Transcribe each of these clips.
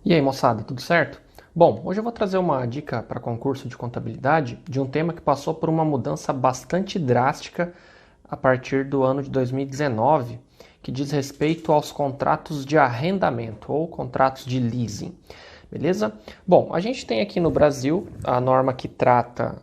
E aí, moçada, tudo certo? Bom, hoje eu vou trazer uma dica para concurso de contabilidade de um tema que passou por uma mudança bastante drástica a partir do ano de 2019, que diz respeito aos contratos de arrendamento ou contratos de leasing. Beleza? Bom, a gente tem aqui no Brasil a norma que trata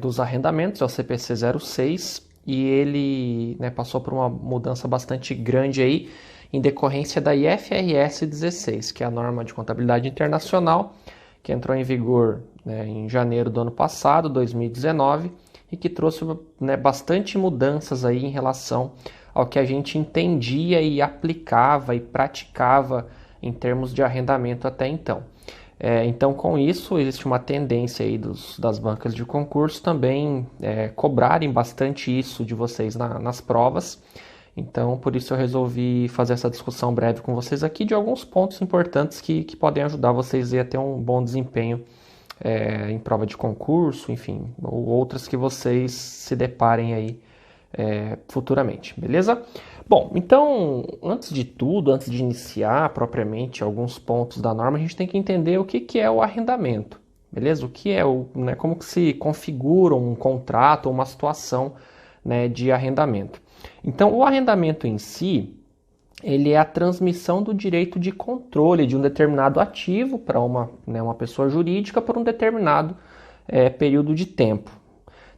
dos arrendamentos, é o CPC 06, e ele passou por uma mudança bastante grande aí em decorrência da IFRS 16, que é a norma de contabilidade internacional, que entrou em vigor em janeiro do ano passado, 2019, e que trouxe bastante mudanças aí em relação ao que a gente entendia e aplicava e praticava em termos de arrendamento até então. Então, com isso, existe uma tendência aí das bancas de concurso também cobrarem bastante isso de vocês nas provas. Então, por isso eu resolvi fazer essa discussão breve com vocês aqui de alguns pontos importantes que podem ajudar vocês a ter um bom desempenho em prova de concurso, enfim, ou outras que vocês se deparem aí futuramente, beleza? Bom, então, antes de tudo, antes de iniciar propriamente alguns pontos da norma, a gente tem que entender o que é o arrendamento, beleza? O que é como que se configura um contrato ou uma situação de arrendamento. Então, o arrendamento em si, ele é a transmissão do direito de controle de um determinado ativo para uma pessoa jurídica por um determinado período de tempo.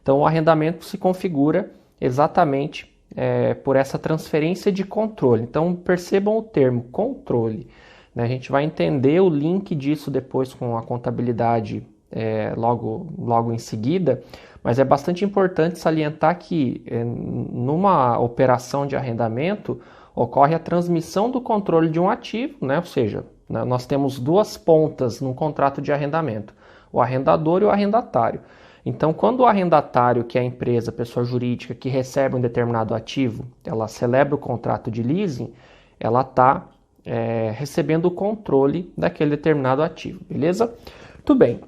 Então, o arrendamento se configura exatamente por essa transferência de controle. Então, percebam o termo controle. A gente vai entender o link disso depois com a contabilidade logo em seguida, mas é bastante importante salientar que numa operação de arrendamento ocorre a transmissão do controle de um ativo, ou seja, nós temos duas pontas num contrato de arrendamento, o arrendador e o arrendatário. Então, quando o arrendatário, que é a empresa, a pessoa jurídica que recebe um determinado ativo, ela celebra o contrato de leasing, ela está recebendo o controle daquele determinado ativo, beleza? Tudo bem.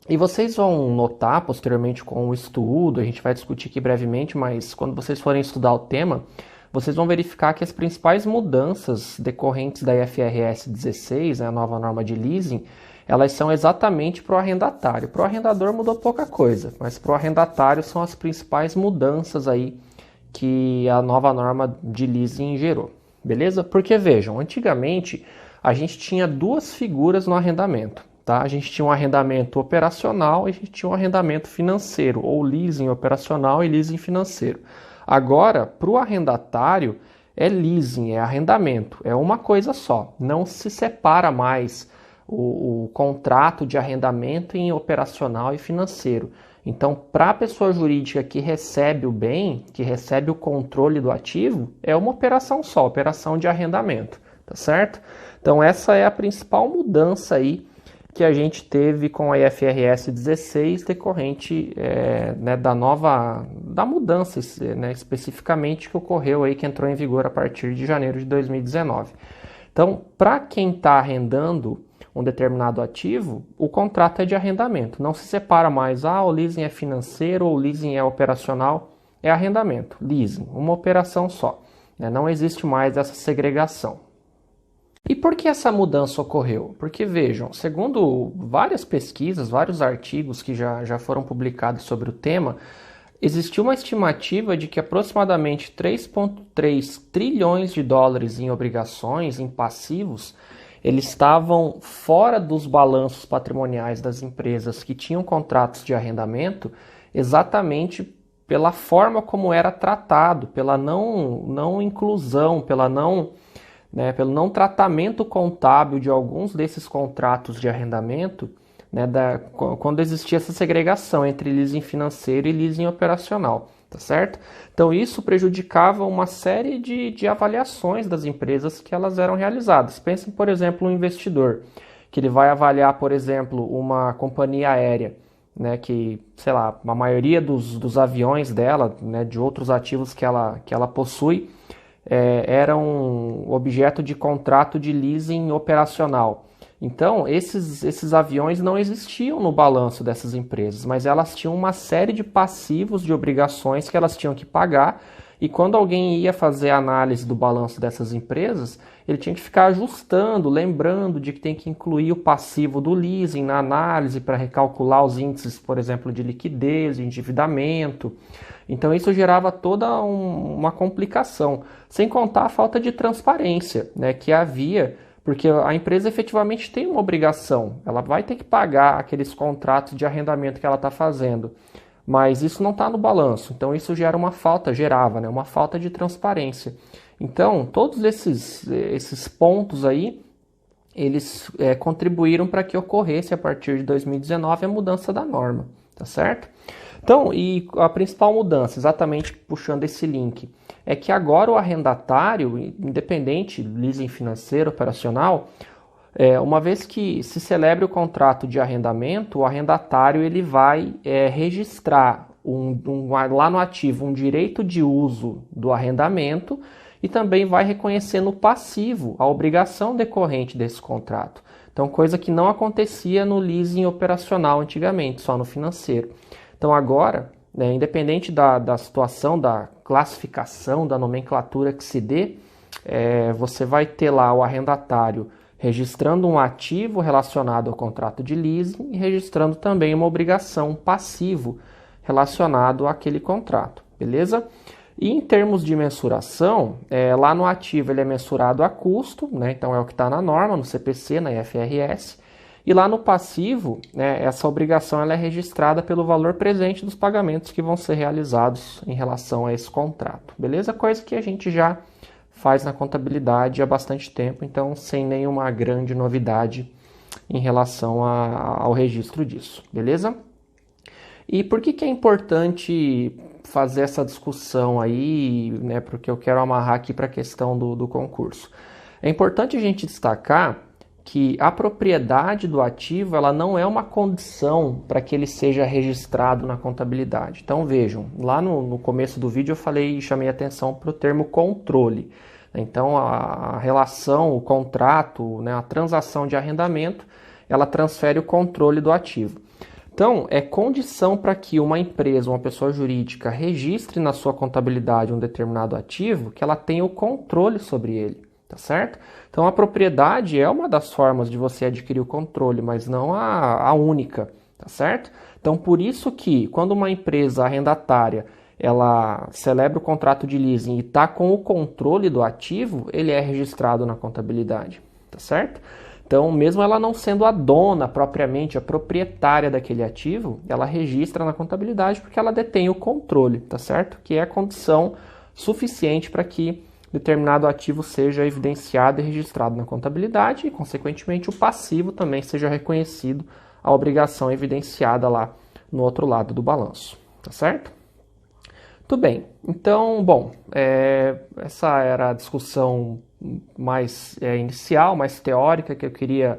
E vocês vão notar posteriormente com o estudo, a gente vai discutir aqui brevemente, mas quando vocês forem estudar o tema, vocês vão verificar que as principais mudanças decorrentes da IFRS 16, a nova norma de leasing, elas são exatamente para o arrendatário. Para o arrendador mudou pouca coisa, mas para o arrendatário são as principais mudanças aí que a nova norma de leasing gerou, beleza? Porque vejam, antigamente a gente tinha duas figuras no arrendamento. Tá? A gente tinha um arrendamento operacional e a gente tinha um arrendamento financeiro, ou leasing operacional e leasing financeiro. Agora, para o arrendatário, é leasing, é arrendamento, é uma coisa só. Não se separa mais o contrato de arrendamento em operacional e financeiro. Então, para a pessoa jurídica que recebe o bem, que recebe o controle do ativo, é uma operação só, operação de arrendamento, tá certo? Então, essa é a principal mudança aí que a gente teve com a IFRS 16 decorrente da mudança especificamente que ocorreu aí, que entrou em vigor a partir de janeiro de 2019. Então, para quem está arrendando um determinado ativo, o contrato é de arrendamento. Não se separa mais, o leasing é financeiro ou o leasing é operacional, é arrendamento, leasing, uma operação só. Não existe mais essa segregação. E por que essa mudança ocorreu? Porque, vejam, segundo várias pesquisas, vários artigos que já foram publicados sobre o tema, existiu uma estimativa de que aproximadamente 3,3 trilhões de dólares em obrigações, em passivos, eles estavam fora dos balanços patrimoniais das empresas que tinham contratos de arrendamento, exatamente pela forma como era tratado, pela não inclusão, pelo não tratamento contábil de alguns desses contratos de arrendamento, quando existia essa segregação entre leasing financeiro e leasing operacional, tá certo? Então isso prejudicava uma série de avaliações das empresas que elas eram realizadas. Pensem, por exemplo, um investidor, que ele vai avaliar, por exemplo, uma companhia aérea, que, sei lá, a maioria dos aviões dela, de outros ativos que ela possui, eram objeto de contrato de leasing operacional. Então, esses aviões não existiam no balanço dessas empresas, mas elas tinham uma série de passivos de obrigações que elas tinham que pagar E quando alguém ia fazer a análise do balanço dessas empresas, ele tinha que ficar ajustando, lembrando de que tem que incluir o passivo do leasing na análise para recalcular os índices, por exemplo, de liquidez, de endividamento. Então isso gerava toda uma complicação, sem contar a falta de transparência, né, que havia, porque a empresa efetivamente tem uma obrigação, ela vai ter que pagar aqueles contratos de arrendamento que ela está fazendo, mas isso não está no balanço, então isso gerava, né, uma falta de transparência. Então, todos esses pontos aí, eles contribuíram para que ocorresse a partir de 2019 a mudança da norma, tá certo? Então, e a principal mudança, exatamente puxando esse link, é que agora o arrendatário, independente, leasing financeiro, operacional, uma vez que se celebre o contrato de arrendamento, o arrendatário ele vai registrar lá no ativo um direito de uso do arrendamento e também vai reconhecer no passivo a obrigação decorrente desse contrato. Então, coisa que não acontecia no leasing operacional antigamente, só no financeiro. Então, agora, né, independente da situação, da classificação, da nomenclatura que se dê, você vai ter lá o arrendatário registrando um ativo relacionado ao contrato de leasing e registrando também uma obrigação, um passivo relacionado àquele contrato, beleza? E em termos de mensuração, lá no ativo ele é mensurado a custo, né? Então é o que está na norma, no CPC, na IFRS, e lá no passivo, né, essa obrigação ela é registrada pelo valor presente dos pagamentos que vão ser realizados em relação a esse contrato, beleza? Coisa que a gente já faz na contabilidade há bastante tempo, então sem nenhuma grande novidade em relação ao registro disso, beleza? E por que é importante fazer essa discussão aí, né, porque eu quero amarrar aqui para a questão do concurso? É importante a gente destacar que a propriedade do ativo ela não é uma condição para que ele seja registrado na contabilidade. Então vejam, lá no começo do vídeo eu falei e chamei atenção para o termo controle. Então a relação, o contrato, né, a transação de arrendamento, ela transfere o controle do ativo. Então, é condição para que uma empresa, uma pessoa jurídica, registre na sua contabilidade um determinado ativo que ela tenha o controle sobre ele, tá certo? Então, a propriedade é uma das formas de você adquirir o controle, mas não a única, tá certo? Então, por isso que quando uma empresa arrendatária ela celebra o contrato de leasing e está com o controle do ativo, ele é registrado na contabilidade, tá certo? Então, mesmo ela não sendo a dona propriamente, a proprietária daquele ativo, ela registra na contabilidade porque ela detém o controle, tá certo? Que é a condição suficiente para que determinado ativo seja evidenciado e registrado na contabilidade e, consequentemente, o passivo também seja reconhecido, a obrigação evidenciada lá no outro lado do balanço, tá certo? Tudo bem, então, bom, essa era a discussão mais inicial, mais teórica que eu queria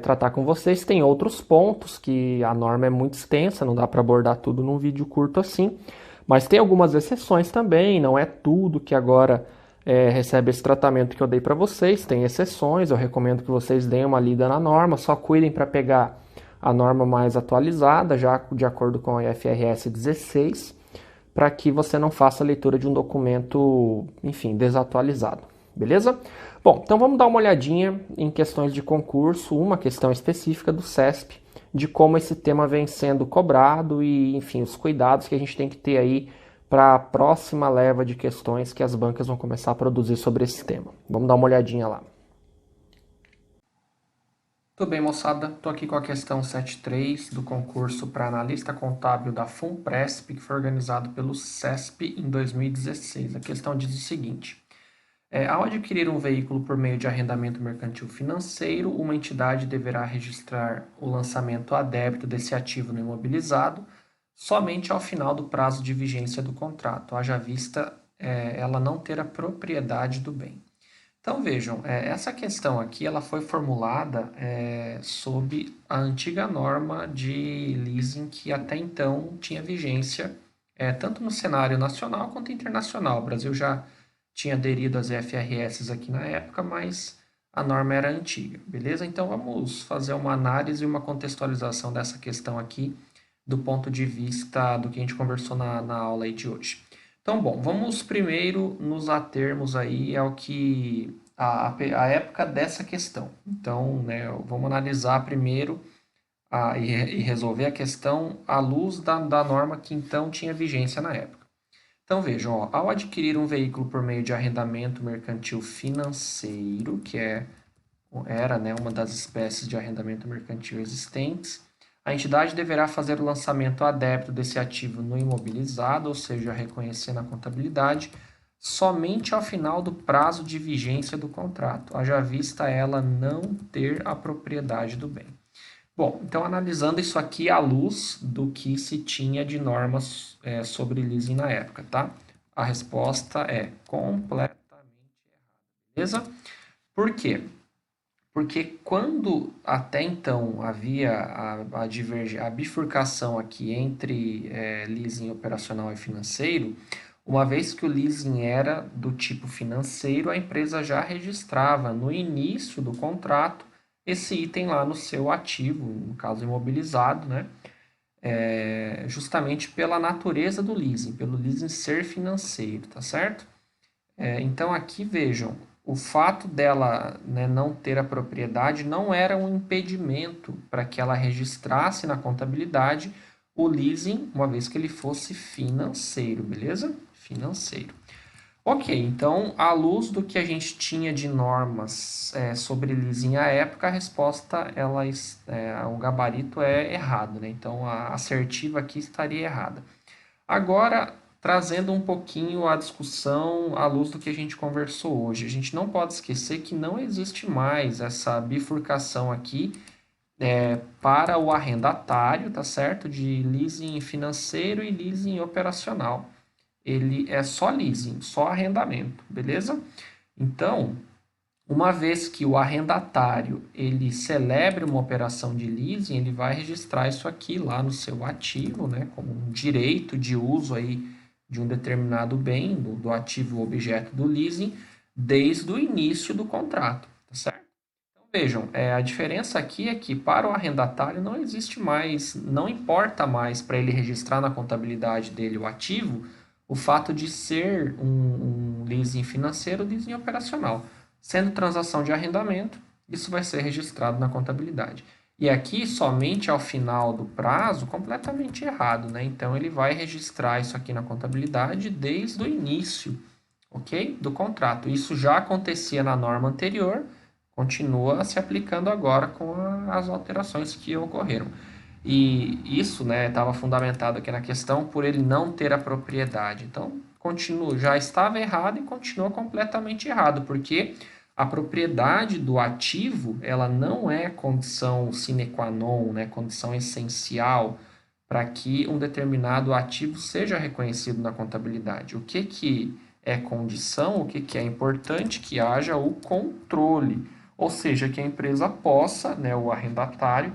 tratar com vocês. Tem outros pontos que a norma é muito extensa, não dá para abordar tudo num vídeo curto assim, mas tem algumas exceções também, não é tudo que agora recebe esse tratamento que eu dei para vocês, tem exceções, eu recomendo que vocês deem uma lida na norma, só cuidem para pegar a norma mais atualizada, já de acordo com a IFRS 16, para que você não faça a leitura de um documento, enfim, desatualizado, beleza? Bom, então vamos dar uma olhadinha em questões de concurso, uma questão específica do CESP, de como esse tema vem sendo cobrado e, enfim, os cuidados que a gente tem que ter aí para a próxima leva de questões que as bancas vão começar a produzir sobre esse tema. Vamos dar uma olhadinha lá. Tudo bem, moçada? Estou aqui com a questão 73 do concurso para analista contábil da FUNPRESP, que foi organizado pelo CESP em 2016. A questão diz o seguinte: ao adquirir um veículo por meio de arrendamento mercantil financeiro, uma entidade deverá registrar o lançamento a débito desse ativo no imobilizado somente ao final do prazo de vigência do contrato, haja vista ela não ter a propriedade do bem. Então vejam, essa questão aqui ela foi formulada sob a antiga norma de leasing que até então tinha vigência tanto no cenário nacional quanto internacional. O Brasil já tinha aderido às IFRS aqui na época, mas a norma era antiga, beleza? Então vamos fazer uma análise e uma contextualização dessa questão aqui do ponto de vista do que a gente conversou na aula aí de hoje. Então, bom, vamos primeiro nos atermos aí ao que a época dessa questão. Então, né, vamos analisar primeiro e resolver a questão à luz da norma que então tinha vigência na época. Então vejam, ó, ao adquirir um veículo por meio de arrendamento mercantil financeiro, era, né, uma das espécies de arrendamento mercantil existentes, a entidade deverá fazer o lançamento a débito desse ativo no imobilizado, ou seja, reconhecer na contabilidade, somente ao final do prazo de vigência do contrato, haja vista ela não ter a propriedade do bem. Bom, então analisando isso aqui à luz do que se tinha de normas sobre leasing na época, tá? A resposta é completamente errada, beleza? Por quê? Porque quando até então havia a bifurcação aqui entre leasing operacional e financeiro, uma vez que o leasing era do tipo financeiro, a empresa já registrava no início do contrato esse item lá no seu ativo, no caso imobilizado, né? Justamente pela natureza do leasing, pelo leasing ser financeiro, tá certo? Então aqui vejam, o fato dela, né, não ter a propriedade não era um impedimento para que ela registrasse na contabilidade o leasing, uma vez que ele fosse financeiro, beleza? Financeiro. Ok, então, à luz do que a gente tinha de normas sobre leasing à época, a resposta, o gabarito é errado, né? Então, a assertiva aqui estaria errada. Agora, trazendo um pouquinho a discussão à luz do que a gente conversou hoje, a gente não pode esquecer que não existe mais essa bifurcação aqui para o arrendatário, tá certo? De leasing financeiro e leasing operacional. Ele é só leasing, só arrendamento, beleza? Então, uma vez que o arrendatário ele celebre uma operação de leasing, ele vai registrar isso aqui lá no seu ativo, né, como um direito de uso aí de um determinado bem, do ativo objeto do leasing, desde o início do contrato, tá certo? Então vejam, a diferença aqui é que para o arrendatário não existe mais, não importa mais para ele registrar na contabilidade dele o ativo, o fato de ser um leasing financeiro ou leasing operacional. Sendo transação de arrendamento, isso vai ser registrado na contabilidade. E aqui, somente ao final do prazo, completamente errado, né? Então, ele vai registrar isso aqui na contabilidade desde o início, ok? Do contrato. Isso já acontecia na norma anterior, continua se aplicando agora com as alterações que ocorreram. E isso, né, estava fundamentado aqui na questão por ele não ter a propriedade. Então, continua, já estava errado e continua completamente errado, porque a propriedade do ativo, ela não é condição sine qua non, né, condição essencial para que um determinado ativo seja reconhecido na contabilidade. O que é condição, o que é importante? Que haja o controle, ou seja, que a empresa possa, né, o arrendatário,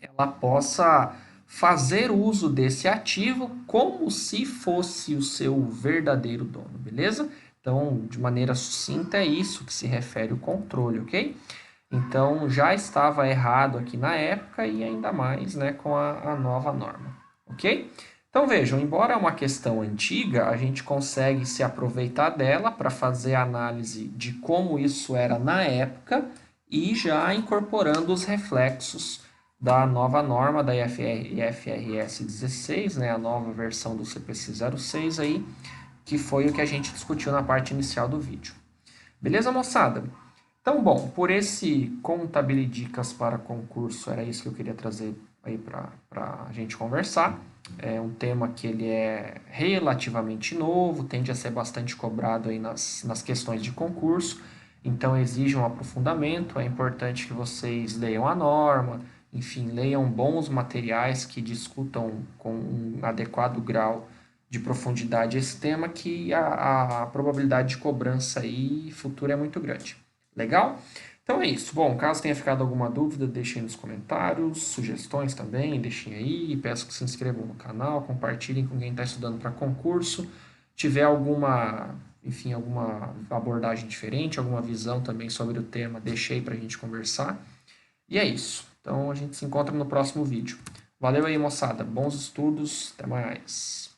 ela possa fazer uso desse ativo como se fosse o seu verdadeiro dono, beleza? Então, de maneira sucinta, é isso que se refere o controle, ok? Então, já estava errado aqui na época e ainda mais, né, com a nova norma, ok? Então, vejam, embora é uma questão antiga, a gente consegue se aproveitar dela para fazer a análise de como isso era na época e já incorporando os reflexos da nova norma da IFRS 16, né, a nova versão do CPC 06 aí, que foi o que a gente discutiu na parte inicial do vídeo. Beleza, moçada? Então, bom, por esse Contabilidicas para concurso, era isso que eu queria trazer aí para a gente conversar. É um tema que ele é relativamente novo, tende a ser bastante cobrado aí nas questões de concurso, então exige um aprofundamento, é importante que vocês leiam a norma, enfim, leiam bons materiais que discutam com um adequado grau de profundidade esse tema, que a probabilidade de cobrança aí futura é muito grande. Legal? Então é isso. Bom, caso tenha ficado alguma dúvida, deixem nos comentários, sugestões também, deixem aí. Peço que se inscrevam no canal, compartilhem com quem está estudando para concurso. Tiver alguma, enfim, alguma abordagem diferente, alguma visão também sobre o tema, deixe aí para a gente conversar. E é isso. Então a gente se encontra no próximo vídeo. Valeu aí, moçada. Bons estudos. Até mais.